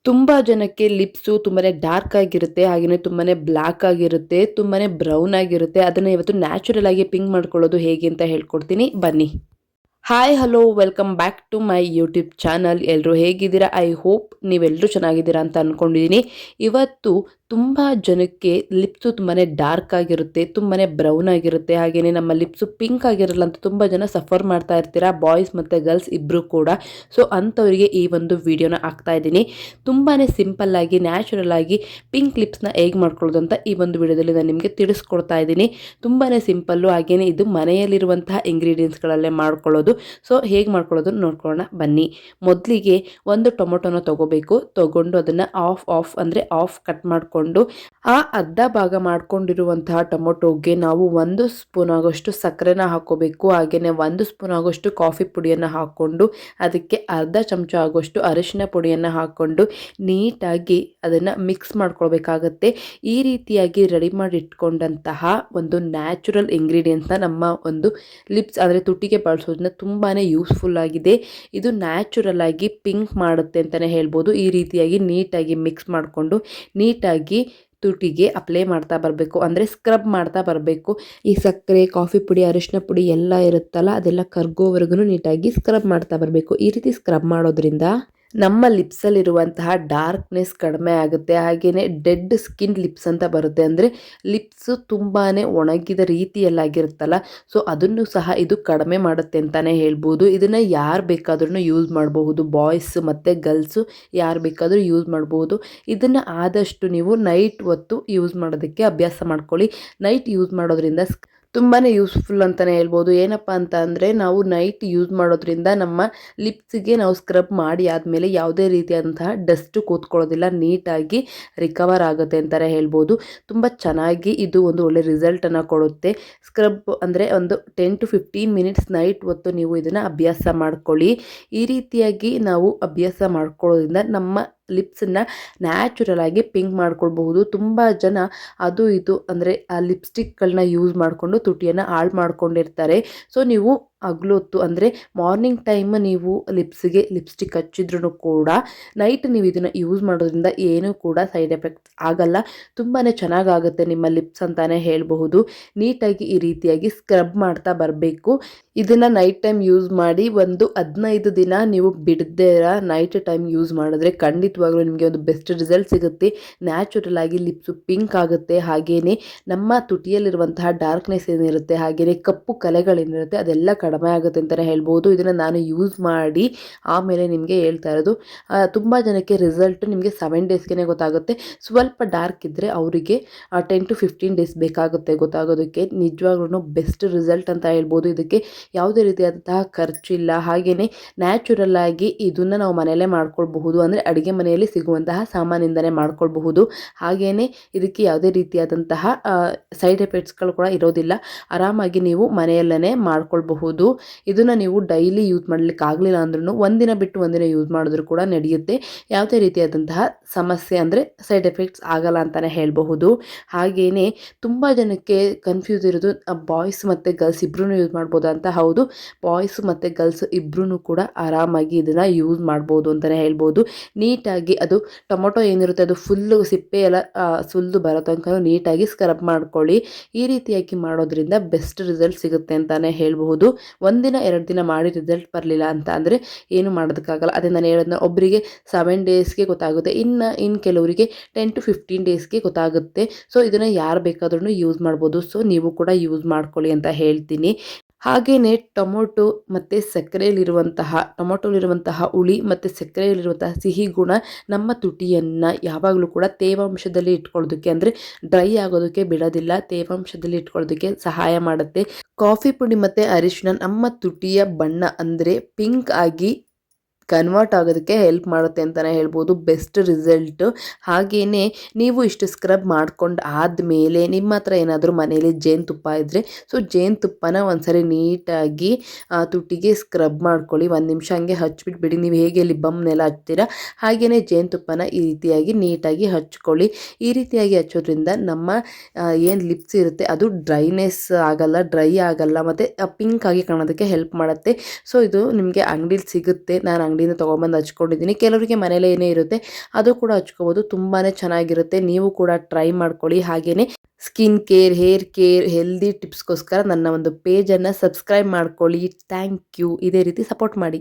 ತುಂಬ ಜನಕ್ಕೆ ಲಿಪ್ಸು ತುಂಬಾನೇ ಡಾರ್ಕ್ ಆಗಿರುತ್ತೆ, ಹಾಗೆಯೇ ತುಂಬಾನೇ ಬ್ಲ್ಯಾಕ್ ಆಗಿರುತ್ತೆ, ತುಂಬಾನೇ ಬ್ರೌನ್ ಆಗಿರುತ್ತೆ. ಅದನ್ನ ಇವತ್ತು ನ್ಯಾಚುರಲ್ ಆಗಿ ಪಿಂಕ್ ಮಾಡ್ಕೊಳ್ಳೋದು ಹೇಗೆ ಅಂತ ಹೇಳ್ಕೊಡ್ತೀನಿ, ಬನ್ನಿ. Hi hello welcome back to my YouTube channel. ಎಲ್ಲರೂ ಹೇಗಿದ್ದೀರಾ? ಐ ಹೋಪ್ ನೀವೆಲ್ಲರೂ ಚೆನ್ನಾಗಿದ್ದೀರಾ ಅಂತ ಅಂದ್ಕೊಂಡಿದ್ದೀನಿ. ಇವತ್ತು ತುಂಬ ಜನಕ್ಕೆ ಲಿಪ್ಸು ತುಂಬಾ ಡಾರ್ಕ್ ಆಗಿರುತ್ತೆ, ತುಂಬಾ ಬ್ರೌನ್ ಆಗಿರುತ್ತೆ, ಹಾಗೆಯೇ ನಮ್ಮ ಲಿಪ್ಸು ಪಿಂಕ್ ಆಗಿರಲ್ಲ ಅಂತ ತುಂಬ ಜನ ಸಫರ್ ಮಾಡ್ತಾ ಇರ್ತೀರಾ, ಬಾಯ್ಸ್ ಮತ್ತು ಗರ್ಲ್ಸ್ ಇಬ್ಬರು ಕೂಡ. ಸೊ ಅಂಥವರಿಗೆ ಈ ಒಂದು ವಿಡಿಯೋನ ಹಾಕ್ತಾ ಇದ್ದೀನಿ. ತುಂಬಾ ಸಿಂಪಲ್ಲಾಗಿ ನ್ಯಾಚುರಲ್ ಆಗಿ ಪಿಂಕ್ ಲಿಪ್ಸ್ನ ಹೇಗೆ ಮಾಡ್ಕೊಳ್ಳೋದು ಅಂತ ಈ ಒಂದು ವಿಡಿಯೋದಲ್ಲಿ ನಾನು ನಿಮಗೆ ತಿಳಿಸ್ಕೊಡ್ತಾ ಇದ್ದೀನಿ. ತುಂಬಾ ಸಿಂಪಲ್ಲು, ಹಾಗೆಯೇ ಇದು ಮನೆಯಲ್ಲಿರುವಂತಹ ಇಂಗ್ರೀಡಿಯೆಂಟ್ಸ್ಗಳಲ್ಲೇ ಮಾಡ್ಕೊಳ್ಳೋದು. ಸೊ ಹೇಗೆ ಮಾಡ್ಕೊಳ್ಳೋದು ನೋಡ್ಕೊಳ್ಳೋಣ ಬನ್ನಿ. ಮೊದಲಿಗೆ ಒಂದು ಟೊಮೊಟೊನ ತಗೊಂಡು ಅದನ್ನು ಆಫ್ ಅಂದರೆ ಆಫ್ ಕಟ್ ಮಾಡಿಕೊಂಡು ಆ ಅರ್ಧ ಭಾಗ ಮಾಡ್ಕೊಂಡಿರುವಂತಹ ಟೊಮೊಟೊಗೆ ನಾವು 1 ಸ್ಪೂನ್ ಆಗೋಷ್ಟು ಸಕ್ಕರೆನ ಹಾಕೋಬೇಕು. ಹಾಗೆಯೇ 1 ಸ್ಪೂನ್ ಆಗೋಷ್ಟು ಕಾಫಿ ಪುಡಿಯನ್ನು ಹಾಕ್ಕೊಂಡು ಅದಕ್ಕೆ ಅರ್ಧ ಚಮಚ ಆಗೋಷ್ಟು ಅರಿಶಿನ ಪುಡಿಯನ್ನು ಹಾಕ್ಕೊಂಡು ನೀಟಾಗಿ ಅದನ್ನು ಮಿಕ್ಸ್ ಮಾಡ್ಕೊಳ್ಬೇಕಾಗತ್ತೆ. ಈ ರೀತಿಯಾಗಿ ರೆಡಿ ಮಾಡಿ ಇಟ್ಕೊಂಡಂತಹ ಒಂದು ನ್ಯಾಚುರಲ್ ಇಂಗ್ರೀಡಿಯೆಂಟ್ನ ನಮ್ಮ ಒಂದು ಲಿಪ್ಸ್ ಅಂದರೆ ತುಟಿಗೆ ಬಳಸೋದನ್ನ ತುಂಬಾ ಯೂಸ್ಫುಲ್ ಆಗಿದೆ. ಇದು ನ್ಯಾಚುರಲ್ ಆಗಿ ಪಿಂಕ್ ಮಾಡುತ್ತೆ ಅಂತಲೇ ಹೇಳ್ಬೋದು. ಈ ರೀತಿಯಾಗಿ ನೀಟಾಗಿ ಮಿಕ್ಸ್ ಮಾಡಿಕೊಂಡು ನೀಟಾಗಿ ತುಟಿಗೆ ಅಪ್ಲೈ ಮಾಡ್ತಾ ಬರಬೇಕು, ಅಂದರೆ ಸ್ಕ್ರಬ್ ಮಾಡ್ತಾ ಬರಬೇಕು. ಈ ಸಕ್ಕರೆ, ಕಾಫಿ ಪುಡಿ, ಅರಿಶಿನ ಪುಡಿ ಎಲ್ಲ ಇರುತ್ತಲ್ಲ ಅದೆಲ್ಲ ಕರ್ಗೋವರೆಗೂ ನೀಟಾಗಿ ಸ್ಕ್ರಬ್ ಮಾಡ್ತಾ ಬರಬೇಕು. ಈ ರೀತಿ ಸ್ಕ್ರಬ್ ಮಾಡೋದ್ರಿಂದ ನಮ್ಮ ಲಿಪ್ಸಲ್ಲಿರುವಂತಹ ಡಾರ್ಕ್ನೆಸ್ ಕಡಿಮೆ ಆಗುತ್ತೆ. ಹಾಗೆಯೇ ಡೆಡ್ ಸ್ಕಿನ್ ಲಿಪ್ಸ್ ಅಂತ ಬರುತ್ತೆ, ಅಂದರೆ ಲಿಪ್ಸು ತುಂಬಾ ಒಣಗಿದ ರೀತಿಯಲ್ಲಾಗಿರುತ್ತಲ್ಲ, ಸೊ ಅದನ್ನು ಸಹ ಇದು ಕಡಿಮೆ ಮಾಡುತ್ತೆ ಅಂತಲೇ ಹೇಳ್ಬೋದು. ಇದನ್ನು ಯಾರು ಬೇಕಾದ್ರೂ ಯೂಸ್ ಮಾಡಬಹುದು, ಬಾಯ್ಸ್ ಮತ್ತು ಗರ್ಲ್ಸು ಯಾರು ಬೇಕಾದರೂ ಯೂಸ್ ಮಾಡಬಹುದು. ಇದನ್ನು ಆದಷ್ಟು ನೀವು ನೈಟ್ ಹೊತ್ತು ಯೂಸ್ ಮಾಡೋದಕ್ಕೆ ಅಭ್ಯಾಸ ಮಾಡ್ಕೊಳ್ಳಿ. ನೈಟ್ ಯೂಸ್ ಮಾಡೋದ್ರಿಂದ ತುಂಬಾ ಯೂಸ್ಫುಲ್ ಅಂತಲೇ ಹೇಳ್ಬೋದು. ಏನಪ್ಪ ಅಂತ ಅಂದರೆ ನಾವು ನೈಟ್ ಯೂಸ್ ಮಾಡೋದ್ರಿಂದ ನಮ್ಮ ಲಿಪ್ಸಿಗೆ ನಾವು ಸ್ಕ್ರಬ್ ಮಾಡಿ ಆದಮೇಲೆ ಯಾವುದೇ ರೀತಿಯಾದಂತಹ ಡಸ್ಟು ಕೂತ್ಕೊಳ್ಳೋದಿಲ್ಲ, ನೀಟಾಗಿ ರಿಕವರ್ ಆಗುತ್ತೆ ಅಂತಲೇ ಹೇಳ್ಬೋದು. ತುಂಬ ಚೆನ್ನಾಗಿ ಇದು ಒಂದು ಒಳ್ಳೆ ರಿಸಲ್ಟನ್ನು ಕೊಡುತ್ತೆ. ಸ್ಕ್ರಬ್ ಅಂದರೆ ಒಂದು 10 to 15 ಮಿನಿಟ್ಸ್ ನೈಟ್ ಹೊತ್ತು ನೀವು ಇದನ್ನು ಅಭ್ಯಾಸ ಮಾಡ್ಕೊಳ್ಳಿ. ಈ ರೀತಿಯಾಗಿ ನಾವು ಅಭ್ಯಾಸ ಮಾಡ್ಕೊಳ್ಳೋದ್ರಿಂದ ನಮ್ಮ ಲಿಪ್ಸನ್ನು ನ್ಯಾಚುರಲ್ ಆಗಿ ಪಿಂಕ್ ಮಾಡ್ಕೊಳ್ಬಹುದು. ತುಂಬ ಜನ ಅದು ಇದು ಅಂದರೆ ಆ ಲಿಪ್ಸ್ಟಿಕ್ಗಳನ್ನ ಯೂಸ್ ಮಾಡಿಕೊಂಡು ತುಟಿಯನ್ನು ಹಾಳು ಮಾಡ್ಕೊಂಡಿರ್ತಾರೆ. ಸೊ ನೀವು ಹಗಲೊತ್ತು ಅಂದರೆ ಮಾರ್ನಿಂಗ್ ಟೈಮ್ ನೀವು ಲಿಪ್ಸಿಗೆ ಲಿಪ್ಸ್ಟಿಕ್ ಹಚ್ಚಿದ್ರೂ ಕೂಡ ನೈಟ್ ನೀವು ಇದನ್ನು ಯೂಸ್ ಮಾಡೋದ್ರಿಂದ ಏನೂ ಕೂಡ ಸೈಡ್ ಎಫೆಕ್ಟ್ಸ್ ಆಗಲ್ಲ. ತುಂಬಾ ಚೆನ್ನಾಗಾಗುತ್ತೆ ನಿಮ್ಮ ಲಿಪ್ಸ್ ಅಂತಲೇ ಹೇಳಬಹುದು. ನೀಟಾಗಿ ಈ ರೀತಿಯಾಗಿ ಸ್ಕ್ರಬ್ ಮಾಡ್ತಾ ಬರಬೇಕು. ಇದನ್ನು ನೈಟ್ ಟೈಮ್ ಯೂಸ್ ಮಾಡಿ ಒಂದು 15 ದಿನ ನೀವು ಬಿಡದೇರ ನೈಟ್ ಟೈಮ್ ಯೂಸ್ ಮಾಡಿದ್ರೆ ಖಂಡಿತವಾಗ್ಲೂ ನಿಮಗೆ ಒಂದು ಬೆಸ್ಟ್ ರಿಸಲ್ಟ್ ಸಿಗುತ್ತೆ. ನ್ಯಾಚುರಲ್ ಆಗಿ ಲಿಪ್ಸು ಪಿಂಕ್ ಆಗುತ್ತೆ. ಹಾಗೆಯೇ ನಮ್ಮ ತುಟಿಯಲ್ಲಿರುವಂತಹ ಡಾರ್ಕ್ನೆಸ್ ಏನಿರುತ್ತೆ, ಹಾಗೆಯೇ ಕಪ್ಪು ಕಲೆಗಳೇನಿರುತ್ತೆ ಅದೆಲ್ಲ ಕಡಿಮೆ ಆಗುತ್ತೆ ಅಂತಲೇ ಹೇಳ್ಬೋದು. ಇದನ್ನು ನಾನು ಯೂಸ್ ಮಾಡಿ ಆಮೇಲೆ ನಿಮಗೆ ಹೇಳ್ತಾ ಇರೋದು. ತುಂಬ ಜನಕ್ಕೆ ರಿಸಲ್ಟ್ ನಿಮಗೆ 7 ಡೇಸ್ಗೆ ಗೊತ್ತಾಗುತ್ತೆ. ಸ್ವಲ್ಪ ಡಾರ್ಕ್ ಇದ್ದರೆ ಅವರಿಗೆ 10 to 15 ಡೇಸ್ ಬೇಕಾಗುತ್ತೆ ಗೊತ್ತಾಗೋದಕ್ಕೆ. ನಿಜವಾಗ್ಲೂ ಬೆಸ್ಟ್ ರಿಸಲ್ಟ್ ಅಂತ ಹೇಳ್ಬೋದು. ಇದಕ್ಕೆ ಯಾವುದೇ ರೀತಿಯಾದಂತಹ ಖರ್ಚಿಲ್ಲ. ಹಾಗೆಯೇ ನ್ಯಾಚುರಲ್ ಆಗಿ ಇದನ್ನು ನಾವು ಮನೆಯಲ್ಲೇ ಮಾಡ್ಕೊಳ್ಬಹುದು, ಅಂದರೆ ಅಡುಗೆ ಮನೆಯಲ್ಲಿ ಸಿಗುವಂತಹ ಸಾಮಾನಿಂದಲೇ ಮಾಡ್ಕೊಳ್ಬಹುದು. ಹಾಗೆಯೇ ಇದಕ್ಕೆ ಯಾವುದೇ ರೀತಿಯಾದಂತಹ ಸೈಡ್ ಎಫೆಕ್ಟ್ಸ್ಗಳು ಕೂಡ ಇರೋದಿಲ್ಲ. ಆರಾಮಾಗಿ ನೀವು ಮನೆಯಲ್ಲೇ ಮಾಡ್ಕೊಳ್ಬಹುದು. ಇದನ್ನು ನೀವು ಡೈಲಿ ಯೂಸ್ ಮಾಡಲಿಕ್ಕೆ ಆಗಲಿಲ್ಲ ಅಂದ್ರೂ ಒಂದಿನ ಬಿಟ್ಟು ಒಂದಿನ ಯೂಸ್ ಮಾಡಿದ್ರೂ ಕೂಡ ನಡೆಯುತ್ತೆ. ಯಾವುದೇ ರೀತಿಯಾದಂತಹ ಸಮಸ್ಯೆ ಅಂದರೆ ಸೈಡ್ ಎಫೆಕ್ಟ್ಸ್ ಆಗಲ್ಲ ಅಂತಲೇ ಹೇಳಬಹುದು. ಹಾಗೆಯೇ ತುಂಬ ಜನಕ್ಕೆ ಕನ್ಫ್ಯೂಸ್ ಇರೋದು ಬಾಯ್ಸ್ ಮತ್ತು ಗರ್ಲ್ಸ್ ಇಬ್ಬರೂ ಯೂಸ್ ಮಾಡ್ಬೋದು ಅಂತ. ಹೌದು, ಬಾಯ್ಸ್ ಮತ್ತು ಗರ್ಲ್ಸ್ ಇಬ್ಬರೂ ಕೂಡ ಆರಾಮಾಗಿ ಇದನ್ನು ಯೂಸ್ ಮಾಡ್ಬೋದು ಅಂತಲೇ ಹೇಳ್ಬೋದು. ನೀಟಾಗಿ ಅದು ಟೊಮೊಟೊ ಏನಿರುತ್ತೆ ಅದು ಫುಲ್ಲು ಸಿಪ್ಪೆ ಎಲ್ಲ ಸುಲಿದು ಬರೋ ತನಕ ನೀಟಾಗಿ ಸ್ಕ್ರಬ್ ಮಾಡ್ಕೊಳ್ಳಿ. ಈ ರೀತಿಯಾಗಿ ಮಾಡೋದ್ರಿಂದ ಬೆಸ್ಟ್ ರಿಸಲ್ಟ್ ಸಿಗುತ್ತೆ ಅಂತಲೇ ಹೇಳ್ಬಹುದು. 1 ದಿನ 2 ದಿನ ಮಾಡಿ ರಿಸಲ್ಟ್ ಬರಲಿಲ್ಲ ಅಂತ ಅಂದರೆ ಏನು ಮಾಡೋದಕ್ಕಾಗಲ್ಲ. ಅದೇ ನಾನು ಹೇಳೋದನ್ನ ಒಬ್ಬರಿಗೆ 7 ಡೇಸ್ಗೆ ಗೊತ್ತಾಗುತ್ತೆ, ಇನ್ನು ಕೆಲವರಿಗೆ 10 to 15 ಡೇಸ್ಗೆ ಗೊತ್ತಾಗುತ್ತೆ. ಸೊ ಇದನ್ನು ಯಾರು ಬೇಕಾದ್ರೂ ಯೂಸ್ ಮಾಡ್ಬೋದು. ಸೊ ನೀವು ಕೂಡ ಯೂಸ್ ಮಾಡ್ಕೊಳ್ಳಿ ಅಂತ ಹೇಳ್ತೀನಿ. ಹಾಗೆಯೇ ಟೊಮೊಟೊಲಿರುವಂತಹ ಹುಳಿ ಮತ್ತು ಸಕ್ಕರೆಯಲ್ಲಿರುವಂತಹ ಸಿಹಿ ಗುಣ ನಮ್ಮ ತುಟಿಯನ್ನು ಯಾವಾಗಲೂ ಕೂಡ ತೇವಾಂಶದಲ್ಲಿ ಇಟ್ಕೊಳ್ಳೋದಕ್ಕೆ, ಅಂದರೆ ಡ್ರೈ ಆಗೋದಕ್ಕೆ ಬಿಡೋದಿಲ್ಲ, ತೇವಾಂಶದಲ್ಲಿ ಇಟ್ಕೊಳ್ಳೋದಕ್ಕೆ ಸಹಾಯ ಮಾಡುತ್ತೆ. ಕಾಫಿ ಪುಡಿ ಮತ್ತು ಅರಿಶಿನ ನಮ್ಮ ತುಟಿಯ ಬಣ್ಣ ಅಂದರೆ ಪಿಂಕ್ ಆಗಿ ಕನ್ವರ್ಟ್ ಆಗೋದಕ್ಕೆ ಹೆಲ್ಪ್ ಮಾಡುತ್ತೆ ಅಂತಲೇ ಹೇಳ್ಬೋದು. Best result. ಹಾಗೆಯೇ ನೀವು ಇಷ್ಟು ಸ್ಕ್ರಬ್ ಮಾಡ್ಕೊಂಡು ಆದಮೇಲೆ ನಿಮ್ಮ ಹತ್ರ ಏನಾದರೂ ಮನೇಲಿ ಜೇನುತುಪ್ಪ ಇದ್ದರೆ ಸೊ ಜೇನುತುಪ್ಪನ ಒಂದ್ಸರಿ ನೀಟಾಗಿ ತುಟಿಗೆ ಸ್ಕ್ರಬ್ ಮಾಡ್ಕೊಳ್ಳಿ. 1 ನಿಮಿಷ ಹಂಗೆ ಹಚ್ಬಿಟ್ಬಿಡಿ. ನೀವು ಹೇಗೆ ಲಿಬ್ಬಮ್ನೆಲ್ಲ ಹಚ್ತೀರಾ ಹಾಗೆಯೇ ಜೇನುತುಪ್ಪನ ಈ ರೀತಿಯಾಗಿ ನೀಟಾಗಿ ಹಚ್ಕೊಳ್ಳಿ. ಈ ರೀತಿಯಾಗಿ ಹಚ್ಚೋದ್ರಿಂದ ನಮ್ಮ ಏನು ಲಿಪ್ಸ್ ಇರುತ್ತೆ ಅದು ಡ್ರೈನೆಸ್ ಆಗಲ್ಲ, ಡ್ರೈ ಆಗಲ್ಲ, ಮತ್ತು ಪಿಂಕ್ ಆಗಿ ಕಾಣೋದಕ್ಕೆ ಹೆಲ್ಪ್ ಮಾಡುತ್ತೆ. ಸೊ ಇದು ನಿಮಗೆ ಅಂಗಡಿಲಿ ಸಿಗುತ್ತೆ. ನಾನು ಅಂಗಡಿಯಿಂದ ತೊಗೊಂಬಂದು ಹಚ್ಕೊಂಡಿದ್ದೀನಿ. ಕೆಲವರಿಗೆ ಮನೇಲೇ ಏನೇ ಇರುತ್ತೆ ಅದು ಕೂಡ ಹಚ್ಕೋಬೋದು. ತುಂಬಾ ಚೆನ್ನಾಗಿರುತ್ತೆ. ನೀವು ಕೂಡ ಟ್ರೈ ಮಾಡ್ಕೊಳ್ಳಿ. ಹಾಗೆಯೇ skin care, hair care, healthy ಟಿಪ್ಸ್‌ಗೋಸ್ಕರ ನನ್ನ ಒಂದು ಪೇಜನ್ನು ಸಬ್ಸ್ಕ್ರೈಬ್ ಮಾಡ್ಕೊಳ್ಳಿ. Thank you. ಇದೇ ರೀತಿ ಸಪೋರ್ಟ್ ಮಾಡಿ.